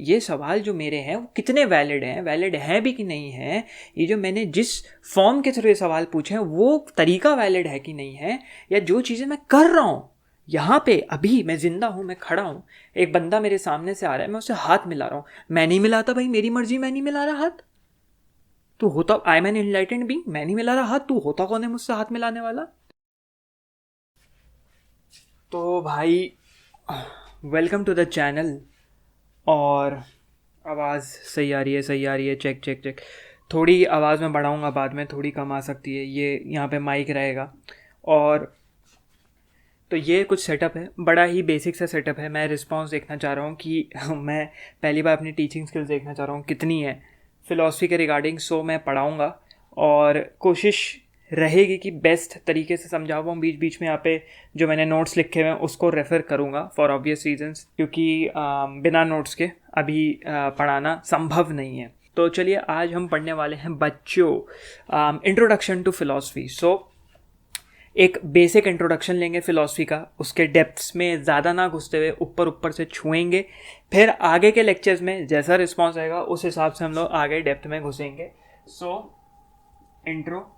ये सवाल जो मेरे हैं वो कितने वैलिड हैं भी कि नहीं है, ये जो मैंने जिस फॉर्म के थ्रू ये सवाल पूछे हैं वो तरीका वैलिड है कि नहीं है, या जो चीज़ें मैं कर रहा हूँ यहाँ पे अभी मैं जिंदा हूँ, मैं खड़ा हूँ, एक बंदा मेरे सामने से आ रहा है, मैं उससे हाथ मिला रहा हूँ, मैं नहीं मिलाता भाई, मेरी मर्जी, मैं नहीं मिला रहा हाथ, तू होता I am an enlightened being, मैं नहीं मिला रहा हाथ, तू होता कौन है मुझसे हाथ मिलाने वाला? तो भाई वेलकम टू द चैनल। और आवाज़ सही आ रही है, सही आ रही है, चेक चेक चेक। थोड़ी आवाज़ मैं बढ़ाऊँगा बाद में, थोड़ी कम आ सकती है, ये यहाँ पे माइक रहेगा। और तो ये कुछ सेटअप है, बड़ा ही बेसिक सा सेटअप है। मैं रिस्पॉन्स देखना चाह रहा हूँ कि मैं पहली बार अपनी टीचिंग स्किल्स देखना चाह रहा हूँ कितनी है फ़िलासफ़ी के रिगार्डिंग। सो मैं पढ़ाऊँगा और कोशिश रहेगी कि बेस्ट तरीके से समझा पाऊँ। बीच बीच में यहाँ पे जो मैंने नोट्स लिखे हुए हैं उसको रेफ़र करूँगा फॉर ऑब्वियस रीजंस, क्योंकि बिना नोट्स के अभी पढ़ाना संभव नहीं है। तो चलिए आज हम पढ़ने वाले हैं बच्चों इंट्रोडक्शन टू फ़िलासफ़ी। सो एक बेसिक इंट्रोडक्शन लेंगे फ़िलासफ़ी का, उसके डेप्थ्स में ज़्यादा ना घुसते हुए ऊपर ऊपर से छुएंगे। फिर आगे के लेक्चर्स में जैसा रिस्पॉन्स आएगा उस हिसाब से हम लोग आगे डेप्थ में घुसेंगे। So intro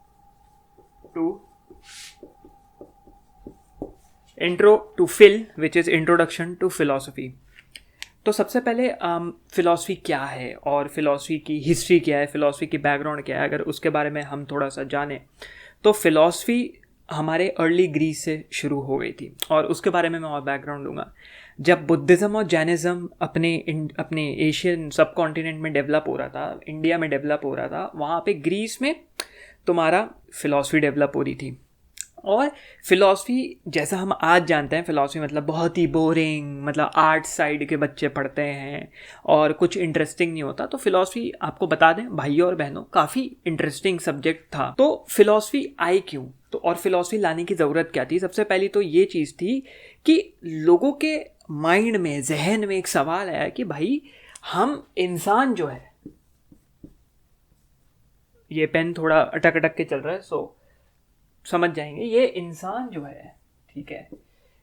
to phil which is introduction to philosophy. तो सबसे पहले फ़िलासफ़ी क्या है और फ़िलासफ़ी की हिस्ट्री क्या है, फ़िलासफ़ी की बैकग्राउंड क्या है, अगर उसके बारे में हम थोड़ा सा जानें तो फ़िलासफ़ी हमारे अर्ली ग्रीस से शुरू हो गई थी। और उसके बारे में मैं और बैकग्राउंड दूंगा। जब बुद्धिज़्म और जैनिज़्म अपने एशियन सब कॉन्टिनेंट में डेवलप हो रहा था, इंडिया में डेवलप हो रहा था, वहाँ पे ग्रीस में तुम्हारा फ़िलासफ़ी डेवलप हो रही थी। और फ़िलासफ़ी जैसा हम आज जानते हैं, फ़िलासफ़ी मतलब बहुत ही बोरिंग, मतलब आर्ट साइड के बच्चे पढ़ते हैं और कुछ इंटरेस्टिंग नहीं होता। तो फ़िलासफ़ी आपको बता दें भाइयों और बहनों, काफ़ी इंटरेस्टिंग सब्जेक्ट था। तो फ़िलासफ़ी आई क्यों, तो और फ़िलासफ़ी लाने की ज़रूरत क्या थी? सबसे पहली तो ये चीज़ थी कि लोगों के माइंड में, जहन में एक सवाल आया कि भाई हम इंसान जो है, ये पेन थोड़ा अटक अटक के चल रहा है सो समझ जाएंगे, ये इंसान जो है, ठीक है,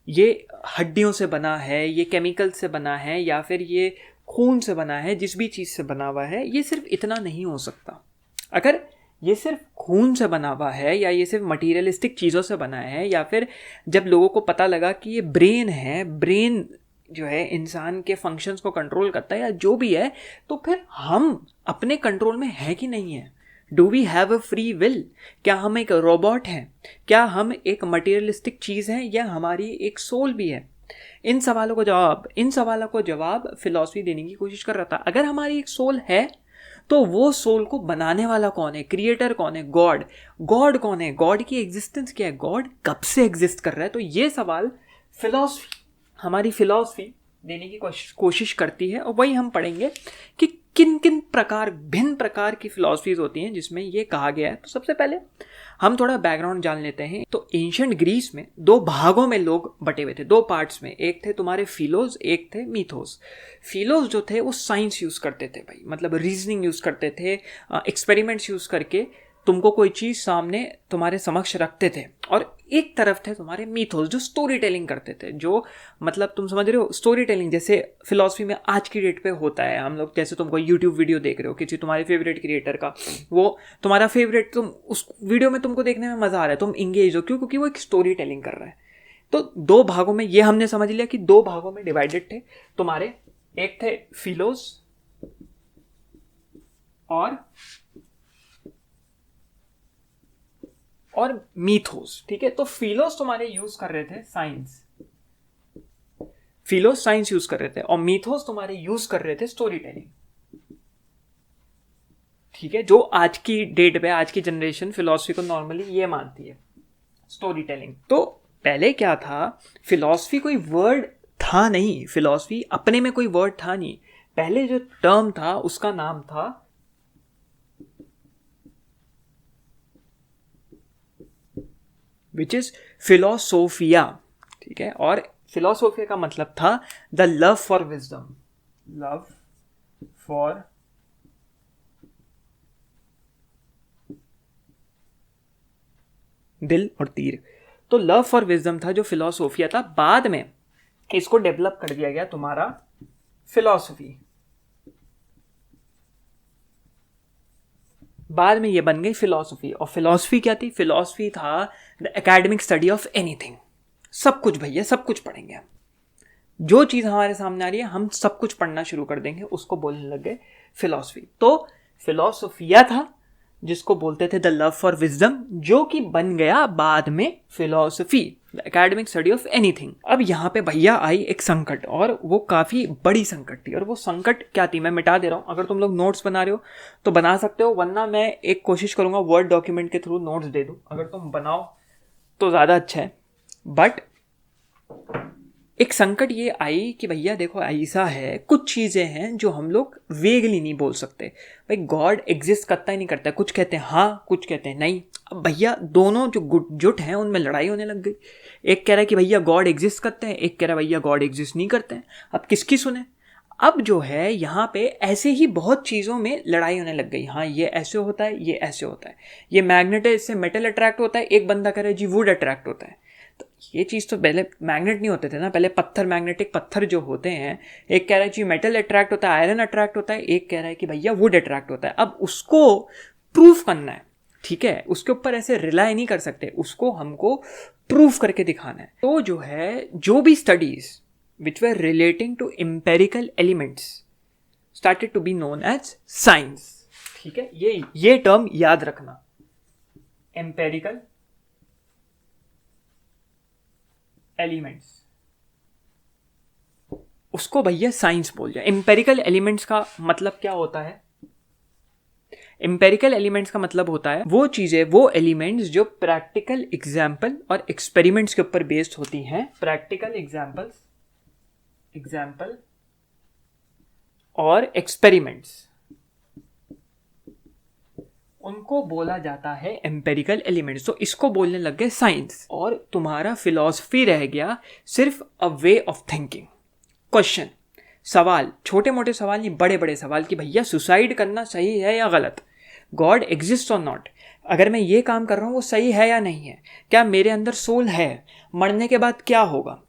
ये हड्डियों से बना है, ये केमिकल से बना है, या फिर ये खून से बना है, जिस भी चीज़ से बना हुआ है, ये सिर्फ इतना नहीं हो सकता। अगर ये सिर्फ खून से बना हुआ है या ये सिर्फ मटीरियलिस्टिक चीज़ों से बना है, या फिर जब लोगों को पता लगा कि ये ब्रेन है, ब्रेन जो है इंसान के फंक्शंस को कंट्रोल करता है या जो भी है, तो फिर हम अपने कंट्रोल में है कि नहीं है? Do we have a free will? क्या हम एक रोबोट हैं? क्या हम एक मटेरियलिस्टिक चीज़ हैं, या हमारी एक सोल भी है? इन सवालों को जवाब फ़िलासफ़ी देने की कोशिश कर रहा था। अगर हमारी एक सोल है तो वो सोल को बनाने वाला कौन है, क्रिएटर कौन है, गॉड कौन है, गॉड की एग्जिस्टेंस क्या है, गॉड कब से एग्जिस्ट कर रहा है? तो ये सवाल हमारी फ़िलासफ़ी देने की कोशिश करती है। और वही हम पढ़ेंगे कि किन किन भिन्न प्रकार की फ़िलासफ़ीज़ होती हैं जिसमें ये कहा गया है। तो सबसे पहले हम थोड़ा बैकग्राउंड जान लेते हैं। तो एंशिएंट ग्रीस में दो भागों में लोग बटे हुए थे, दो पार्ट्स में। एक थे तुम्हारे फिलोज, एक थे मीथोस। फिलोज जो थे वो साइंस यूज़ करते थे भाई, मतलब रीजनिंग यूज़ करते थे, एक्सपेरिमेंट्स यूज़ करके तुमको कोई चीज़ सामने तुम्हारे समक्ष रखते थे। और एक तरफ थे तुम्हारे मीथोस जो स्टोरी टेलिंग करते थे, जो मतलब तुम समझ रहे हो स्टोरी टेलिंग जैसे फिलॉसफी में आज की डेट पे होता है। हम लोग जैसे तुमको यूट्यूब वीडियो देख रहे हो किसी तुम्हारे फेवरेट क्रिएटर का, वो तुम्हारा फेवरेट, तुम उस वीडियो में तुमको देखने में मज़ा आ रहा है, तुम इंगेज हो, क्यों? क्योंकि वो एक स्टोरी टेलिंग कर रहा है। तो दो भागों में, ये हमने समझ लिया कि दो भागों में डिवाइडेड थे तुम्हारे। एक थे फिलोस और मीथोस, ठीक है। तो फिलोस तुम्हारे यूज कर रहे थे साइंस, फिलोस साइंस यूज कर रहे थे, और मीथोस तुम्हारे यूज कर रहे थे स्टोरी टेलिंग, ठीक है। जो आज की डेट पे, आज की जनरेशन फिलोसफी को नॉर्मली ये मानती है, स्टोरी टेलिंग। तो पहले क्या था, फिलोसफी कोई वर्ड था नहीं, फिलोसफी अपने में कोई वर्ड था नहीं। पहले जो टर्म था उसका नाम था विच इज फिलोसोफिया, ठीक है। और फिलोसोफिया का मतलब था the love for wisdom, love for दिल और तीर। तो लव फॉर विजडम था जो फिलोसोफिया था। बाद में इसको डेवलप कर दिया गया तुम्हारा फिलोसफी, बाद में ये बन गई फिलॉसफी। और फिलॉसफी क्या थी? फिलॉसफी था the academic study of anything. सब कुछ भैया, सब कुछ पढ़ेंगे हम, जो चीज़ हमारे सामने आ रही है हम सब कुछ पढ़ना शुरू कर देंगे, उसको बोलने लग गए फिलॉसफी। तो फिलॉसफिया था जिसको बोलते थे द लव फॉर विजडम, जो कि बन गया बाद में philosophy, the academic study of anything. अब यहाँ पे भैया आई एक संकट, और वो काफ़ी बड़ी संकट थी। और वो संकट क्या थी मैं मिटा दे रहा हूँ। अगर तुम लोग नोट्स बना रहे हो तो बना सकते हो, वरना मैं एक कोशिश करूँगा वर्ड डॉक्यूमेंट के थ्रू नोट्स दे दूँ। अगर तुम बनाओ तो ज़्यादा अच्छा है। बट एक संकट ये आई कि भैया देखो ऐसा है, कुछ चीज़ें हैं जो हम लोग वेगली नहीं बोल सकते। भाई गॉड एग्जिस्ट करता ही नहीं करता है, कुछ कहते हैं हाँ, कुछ कहते हैं नहीं। अब भैया दोनों जो गुट हैं उनमें लड़ाई होने लग गई। एक कह रहा है कि भैया गॉड एग्जिस्ट करते हैं, एक कह रहा है भैया गॉड एग्जिस्ट नहीं करते हैं। अब किसकी सुने? अब जो है यहाँ पे ऐसे ही बहुत चीज़ों में लड़ाई होने लग गई। हाँ ये ऐसे होता है, ये ऐसे होता है, ये मैग्नेट है इससे मेटल अट्रैक्ट होता है, एक बंदा कह रहा है जी वुड अट्रैक्ट होता है। तो ये चीज़ तो पहले मैग्नेट नहीं होते थे ना, पहले पत्थर, मैग्नेटिक पत्थर जो होते हैं, एक कह रहा है जी मेटल अट्रैक्ट होता है, आयरन अट्रैक्ट होता है, एक कह रहा है कि भैया वुड अट्रैक्ट होता है। अब उसको प्रूफ करना है, ठीक है, उसके ऊपर ऐसे रिलाई नहीं कर सकते, उसको हमको प्रूफ करके दिखाना है। तो जो है जो भी studies which were relating to empirical elements started to be known as science। ठीक है, ये टर्म याद रखना, empirical elements, उसको भैया साइंस बोल जाए। empirical elements का मतलब क्या होता है? empirical elements का मतलब होता है वो चीजें, वो एलिमेंट्स जो प्रैक्टिकल एग्जाम्पल और एक्सपेरिमेंट्स के ऊपर बेस्ड होती हैं। प्रैक्टिकल एग्जाम्पल और एक्सपेरिमेंट्स, उनको बोला जाता है एम्पेरिकल एलिमेंट्स। तो इसको बोलने लग गए साइंस, और तुम्हारा फिलॉसफी रह गया सिर्फ अ वे ऑफ थिंकिंग। क्वेश्चन, सवाल, छोटे मोटे सवाल नहीं, बड़े बड़े सवाल कि भैया सुसाइड करना सही है या गलत, गॉड एग्जिस्ट और नॉट, अगर मैं ये काम कर रहा हूँ वो सही है या नहीं है, क्या मेरे अंदर सोल है, मरने के बाद क्या होगा।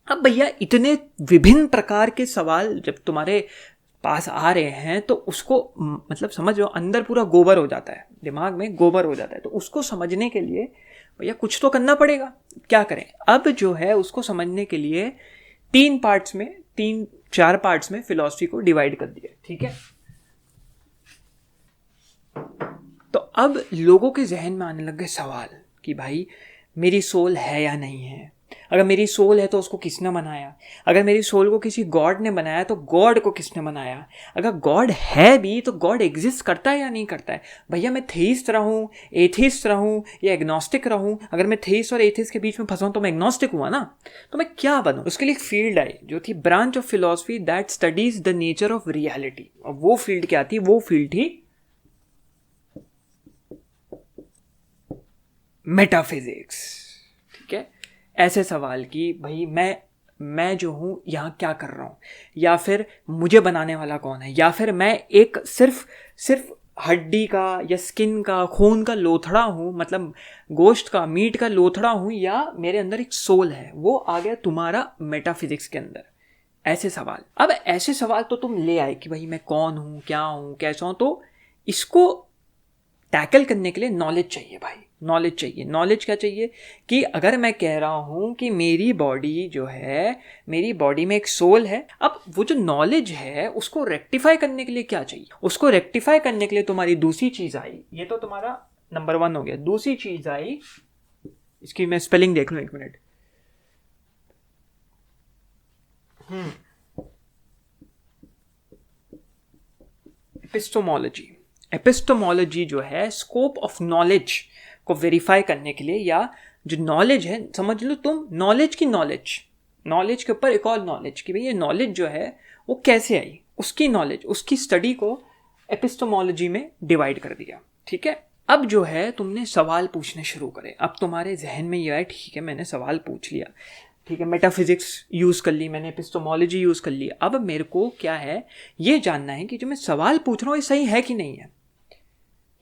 अब भैया इतने विभिन्न प्रकार के सवाल जब तुम्हारे पास आ रहे हैं तो उसको मतलब समझ लो अंदर पूरा गोबर हो जाता है, दिमाग में गोबर हो जाता है। तो उसको समझने के लिए भैया कुछ तो करना पड़ेगा, क्या करें। अब जो है उसको समझने के लिए 4 पार्ट्स में फिलॉसफी को डिवाइड कर दिया, ठीक है। तो अब लोगों के जहन में आने लग गए सवाल कि भाई मेरी सोल है या नहीं है, अगर मेरी सोल है तो उसको किसने बनाया, अगर मेरी सोल को किसी गॉड ने बनाया तो गॉड को किसने बनाया, अगर गॉड है भी तो गॉड एग्जिस्ट करता है या नहीं करता है। भैया मैं थेइस्ट रहूं, एथिस्ट रहूं या एग्नोस्टिक रहूं, अगर मैं थेइस्ट और एथिस्ट के बीच में फंसा हूं तो मैं एग्नोस्टिक हुआ ना, तो मैं क्या बनूं। उसके लिए एक फील्ड आई जो थी branch of philosophy that studies the nature of reality. और वो फील्ड क्या थी? वो फील्ड थी मेटाफिजिक्स। ठीक है, ऐसे सवाल कि भाई मैं जो हूँ यहाँ क्या कर रहा हूँ, या फिर मुझे बनाने वाला कौन है, या फिर मैं एक सिर्फ हड्डी का या स्किन का, खून का लोथड़ा हूँ, मतलब गोश्त का, मीट का लोथड़ा हूँ, या मेरे अंदर एक सोल है। वो आ गया तुम्हारा मेटाफिजिक्स के अंदर, ऐसे सवाल। अब ऐसे सवाल तो तुम ले आए कि भाई मैं कौन हूँ, क्या हूँ, कैसा हूँ। तो इसको टैकल करने के लिए नॉलेज चाहिए भाई, नॉलेज चाहिए। नॉलेज क्या चाहिए कि अगर मैं कह रहा हूं कि मेरी बॉडी जो है, मेरी बॉडी में एक सोल है, अब वो जो नॉलेज है उसको रेक्टिफाई करने के लिए क्या चाहिए। उसको रेक्टिफाई करने के लिए तुम्हारी दूसरी चीज आई, ये तो तुम्हारा नंबर 1 हो गया। दूसरी चीज आई, इसकी मैं स्पेलिंग देख लूं, 1 मिनट। एपिस्टोमोलॉजी। एपिस्टोमोलॉजी जो है स्कोप ऑफ नॉलेज को वेरीफाई करने के लिए, या जो नॉलेज है, समझ लो तुम नॉलेज की नॉलेज के ऊपर एक और नॉलेज कि भाई ये नॉलेज जो है वो कैसे आई, उसकी नॉलेज, उसकी स्टडी को एपिस्टोमोलॉजी में डिवाइड कर दिया। ठीक है, अब जो है तुमने सवाल पूछने शुरू करे। अब तुम्हारे जहन में ये आया, ठीक है मैंने सवाल पूछ लिया, ठीक है मेटाफिजिक्स यूज़ कर ली मैंने, एपिस्टोमोलॉजी यूज़ कर ली। अब मेरे को क्या है ये जानना है कि जो मैं सवाल पूछ रहा हूँ ये सही है कि नहीं है।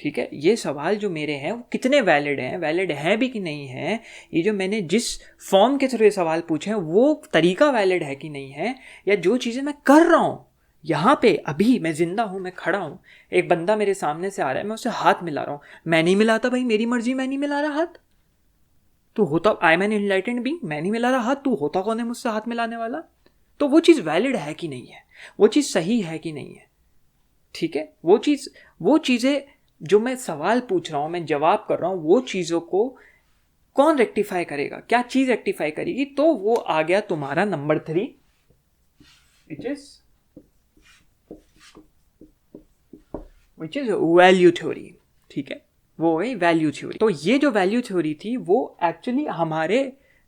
ठीक है, ये सवाल जो मेरे हैं वो कितने वैलिड हैं भी कि नहीं है, ये जो मैंने जिस फॉर्म के थ्रू ये सवाल पूछे हैं वो तरीका वैलिड है कि नहीं है, या जो चीज़ें मैं कर रहा हूँ यहाँ पे अभी मैं जिंदा हूँ, मैं खड़ा हूँ, एक बंदा मेरे सामने से आ रहा है, मैं उससे हाथ मिला रहा हूँ, मैं नहीं मिलाता भाई, मेरी मर्जी, मैं नहीं मिला रहा हाथ। तू होता, I am an enlightened being, मैं नहीं मिला रहा हाथ, तू होता कौन है मुझसे हाथ मिलाने वाला? तो वो चीज़ वैलिड है कि नहीं है, वो चीज़ सही है कि नहीं है, ठीक है? वो चीज़ें जो मैं सवाल पूछ रहा हूँ, मैं जवाब कर रहा हूँ, वो चीज़ों को कौन रेक्टिफाई करेगा, क्या चीज़ रेक्टिफाई करेगी? तो वो आ गया तुम्हारा number 3, which is value theory, ठीक है? वो है वैल्यू थ्योरी। तो ये जो वैल्यू थ्योरी थी वो एक्चुअली हमारे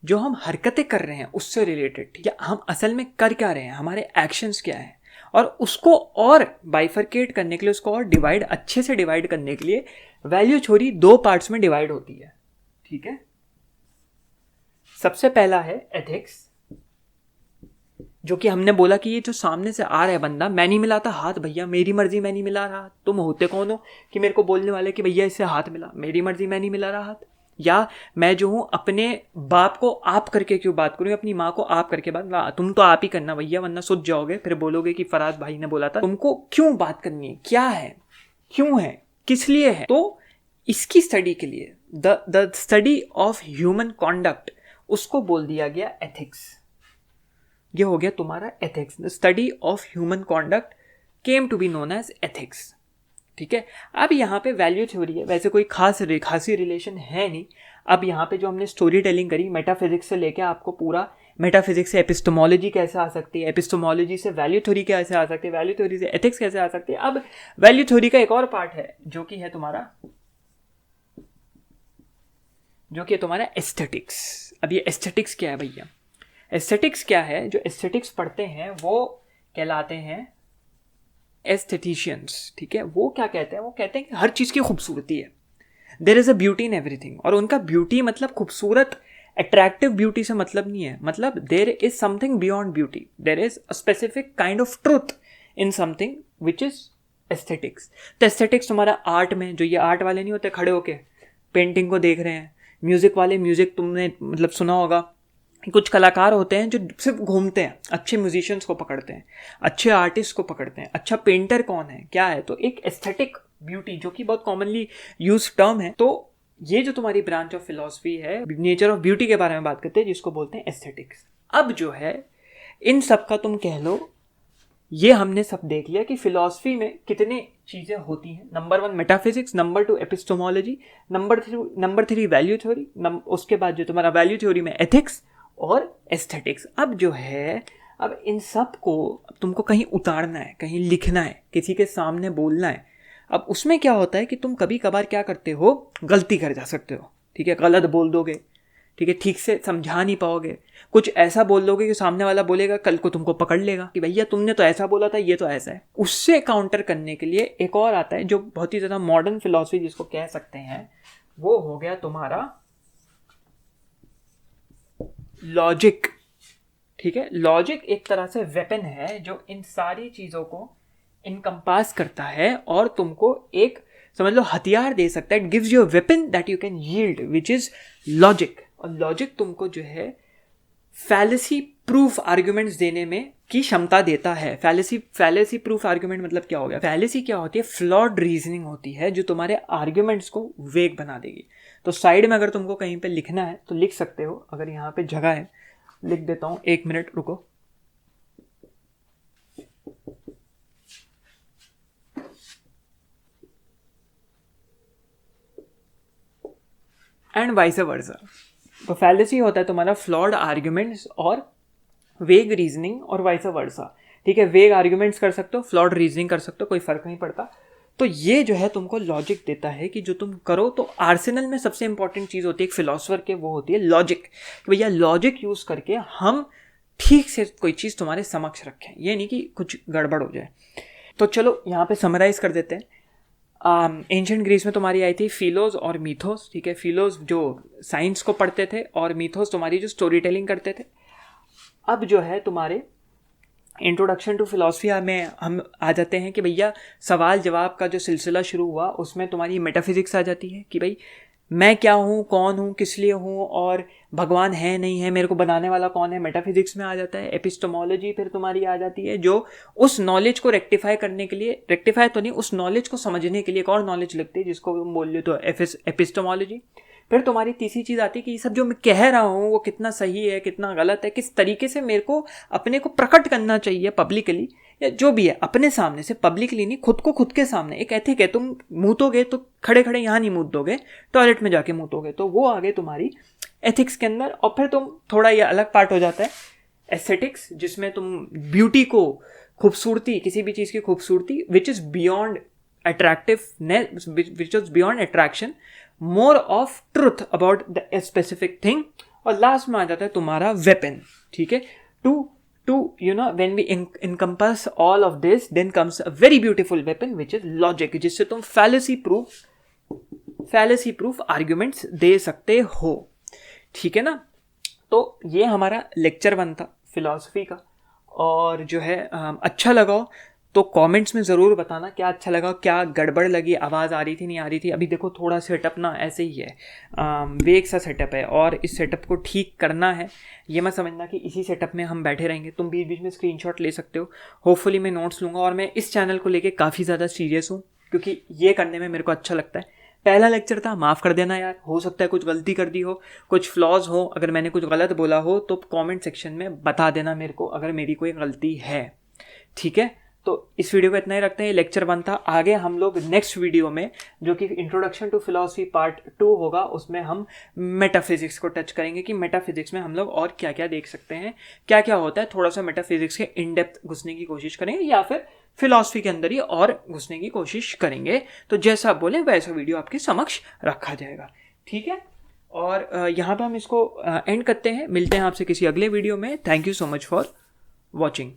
जो हम हरकतें कर रहे हैं उससे रिलेटेड थी, या हम असल में कर क्या रहे हैं, हमारे एक्शंस क्या हैं, और उसको और बाइफरकेट करने के लिए, उसको और डिवाइड, अच्छे से डिवाइड करने के लिए वैल्यू थ्योरी 2 पार्ट्स में डिवाइड होती है, ठीक है? सबसे पहला है एथिक्स, जो कि हमने बोला कि ये जो सामने से आ रहा है बंदा, मैं नहीं मिलाता हाथ भैया, मेरी मर्जी, मैं नहीं मिला रहा। तुम होते कौन हो कि मेरे को बोलने वाले कि भैया इससे हाथ मिला, मेरी मर्जी, मैं नहीं मिला रहा हाथ। या मैं जो हूँ अपने बाप को आप करके क्यों बात करूँ, अपनी माँ को आप करके बात, तुम तो आप ही करना भैया वरना सुध जाओगे, फिर बोलोगे कि फराज भाई ने बोला था। तुमको क्यों बात करनी है, क्या है, क्यों है, किस लिए है? तो इसकी स्टडी के लिए the study of human conduct, उसको बोल दिया गया एथिक्स। ये हो गया तुम्हारा ethics. The study of human conduct came to be known as ethics, ठीक है? अब यहाँ पे वैल्यू थ्योरी है, वैसे कोई खासी रिलेशन है नहीं। अब यहाँ पे जो हमने स्टोरी टेलिंग करी, मेटाफिजिक्स से लेके आपको पूरा, मेटाफिजिक्स से एपिस्टोमोलॉजी कैसे आ सकती है, एपिस्टोमोलॉजी से वैल्यू थ्योरी कैसे आ सकती है, वैल्यू थ्योरी से एथिक्स कैसे आ सकती है। अब वैल्यू थ्योरी का एक और पार्ट है जो कि है तुम्हारा एस्थेटिक्स। अब ये एस्थेटिक्स क्या है भैया? एस्थेटिक्स क्या है? जो एस्थेटिक्स पढ़ते हैं वो कहलाते हैं एस्थेटिशियंस, ठीक है? वो क्या कहते हैं? वो कहते हैं कि हर चीज़ की खूबसूरती है, there is a beauty in everything. और उनका ब्यूटी मतलब खूबसूरत, अट्रैक्टिव ब्यूटी से मतलब नहीं है, मतलब there is something beyond beauty, there is a specific kind of truth in something which is aesthetics. तो एस्थेटिक्स तुम्हारा आर्ट में, जो ये आर्ट वाले नहीं होते खड़े होके पेंटिंग को देख रहे हैं, म्यूजिक वाले, म्यूजिक तुमने मतलब सुना होगा, कुछ कलाकार होते हैं जो सिर्फ घूमते हैं, अच्छे म्यूजिशियंस को पकड़ते हैं, अच्छे आर्टिस्ट को पकड़ते हैं, अच्छा पेंटर कौन है, क्या है। तो एक एस्थेटिक ब्यूटी, जो कि बहुत कॉमनली यूज टर्म है। तो ये जो तुम्हारी ब्रांच ऑफ फिलॉसफी है, नेचर ऑफ ब्यूटी के बारे में बात करते हैं, जिसको बोलते हैं एस्थेटिक्स। अब जो है इन सब का तुम कह लो, ये हमने सब देख लिया कि फिलॉसफी में कितनी चीज़ें होती हैं। Number 1 metaphysics, number 2 epistemology, number 3 value theory, उसके बाद जो तुम्हारा वैल्यू थ्योरी में एथिक्स और एस्थेटिक्स। अब जो है, अब इन सब को तुमको कहीं उतारना है, कहीं लिखना है, किसी के सामने बोलना है। अब उसमें क्या होता है कि तुम कभी कभार क्या करते हो, गलती कर जा सकते हो, ठीक है? गलत बोल दोगे, ठीक है? ठीक से समझा नहीं पाओगे, कुछ ऐसा बोल दोगे कि सामने वाला बोलेगा, कल को तुमको पकड़ लेगा कि भैया तुमने तो ऐसा बोला था, ये तो ऐसा है। उससे काउंटर करने के लिए एक और आता है जो बहुत ही ज़्यादा मॉडर्न फिलॉसफी जिसको कह सकते हैं, वो हो गया तुम्हारा लॉजिक, ठीक है? लॉजिक एक तरह से वेपन है जो इन सारी चीज़ों को इनकम्पास करता है और तुमको एक, समझ लो, हथियार दे सकता है। It gives you a weapon that you can yield, which is logic. और लॉजिक तुमको जो है फैलेसी प्रूफ आर्ग्यूमेंट्स देने में की क्षमता देता है। फैलेसी प्रूफ आर्ग्यूमेंट मतलब क्या हो गया? फैलेसी क्या होती है? फ्लॉड रीजनिंग होती है जो तुम्हारे आर्ग्यूमेंट्स को वेग बना देगी। तो साइड में अगर तुमको कहीं पे लिखना है तो लिख सकते हो, अगर यहाँ पे जगह है लिख देता हूँ, 1 मिनट रुको। And vice versa. तो फैलेसी होता है तुम्हारा फ्लॉड आर्ग्यूमेंट्स और वेग रीजनिंग और वाइस वर्सा, ठीक है? वेग आर्ग्यूमेंट्स कर सकते हो, फ्लॉड रीजनिंग कर सकते हो, कोई फर्क नहीं पड़ता। तो ये जो है तुमको लॉजिक देता है कि जो तुम करो। तो आर्सेनल में सबसे इंपॉर्टेंट चीज़ होती है एक फिलोसोफर के, वो होती है लॉजिक। कि भैया लॉजिक यूज़ करके हम ठीक से कोई चीज़ तुम्हारे समक्ष रखें, ये नहीं कि कुछ गड़बड़ हो जाए। तो चलो यहाँ पे समराइज कर देते हैं। एंशिएंट ग्रीस में तुम्हारी आई थी फिलोस और मीथोस, ठीक है? फिलोस जो साइंस को पढ़ते थे और मीथोस तुम्हारी जो स्टोरी टेलिंग करते थे। अब जो है तुम्हारे इंट्रोडक्शन टू फिलॉसफी में हम आ जाते हैं कि भैया सवाल जवाब का जो सिलसिला शुरू हुआ उसमें तुम्हारी मेटाफिजिक्स आ जाती है कि भाई मैं क्या हूँ, कौन हूँ, किस लिए हूँ, और भगवान है नहीं है, मेरे को बनाने वाला कौन है, मेटाफिजिक्स में आ जाता है। एपिस्टोमोलॉजी फिर तुम्हारी आ जाती है, जो उस नॉलेज को रेक्टिफाई करने के लिए, रेक्टिफाई तो नहीं, उस नॉलेज को समझने के लिए एक और नॉलेज लगती है जिसको तुम बोल लो तो एपिस्टोमोलॉजी। फिर तुम्हारी तीसरी चीज़ आती है कि ये सब जो मैं कह रहा हूँ वो कितना सही है, कितना गलत है, किस तरीके से मेरे को अपने को प्रकट करना चाहिए पब्लिकली, या जो भी है अपने सामने से, पब्लिकली नहीं, खुद को खुद के सामने। एक एथिक है, तुम मूतोगे तो खड़े खड़े यहाँ नहीं मूत दोगे, टॉयलेट में जाके मूतोगे, तो वो आगे तुम्हारी एथिक्स के अंदर। और फिर तुम थोड़ा, ये अलग पार्ट हो जाता है एस्थेटिक्स, जिसमें तुम ब्यूटी को, खूबसूरती, किसी भी चीज़ की खूबसूरती which is beyond attractiveness, which is beyond attraction, more of truth about the specific thing. और लास्ट में आ जाता है तुम्हारा वेपन, ठीक है। To you know, when we encompass all of this, then comes a very beautiful weapon which is logic, जिससे तुम fallacy proof arguments दे सकते हो, ठीक है ना। तो ये हमारा लेक्चर 1 था फिलॉसफी का। और जो है अच्छा लगा हो तो कमेंट्स में ज़रूर बताना क्या अच्छा लगा, क्या गड़बड़ लगी, आवाज़ आ रही थी, नहीं आ रही थी। अभी देखो थोड़ा सेटअप ना ऐसे ही है, वेग सा सेटअप है, और इस सेटअप को ठीक करना है। ये मत समझना कि इसी सेटअप में हम बैठे रहेंगे, तुम बीच बीच में स्क्रीनशॉट ले सकते हो। होपफुली मैं नोट्स लूँगा, और मैं इस चैनल को लेके काफ़ी ज़्यादा सीरियस हूँ, क्योंकि ये करने में मेरे को अच्छा लगता है। पहला लेक्चर था, माफ़ कर देना यार, हो सकता है कुछ गलती कर दी हो, कुछ फ्लॉज हो, अगर मैंने कुछ गलत बोला हो तो कमेंट सेक्शन में बता देना मेरे को, अगर मेरी कोई गलती है, ठीक है। तो इस वीडियो को इतना ही रखते हैं, लेक्चर 1 था। आगे हम लोग नेक्स्ट वीडियो में, जो कि इंट्रोडक्शन टू फिलॉसफी पार्ट 2 होगा, उसमें हम मेटाफिजिक्स को टच करेंगे कि मेटाफिजिक्स में हम लोग और क्या क्या देख सकते हैं, क्या क्या होता है। थोड़ा सा मेटाफिजिक्स के इन डेप्थ घुसने की कोशिश करेंगे, या फिर फिलॉसफी के अंदर ही और घुसने की कोशिश करेंगे। तो जैसा आप बोले वैसा वीडियो आपके समक्ष रखा जाएगा, ठीक है। और यहाँ पर हम इसको एंड करते हैं, मिलते हैं आपसे किसी अगले वीडियो में। Thank you so much for watching.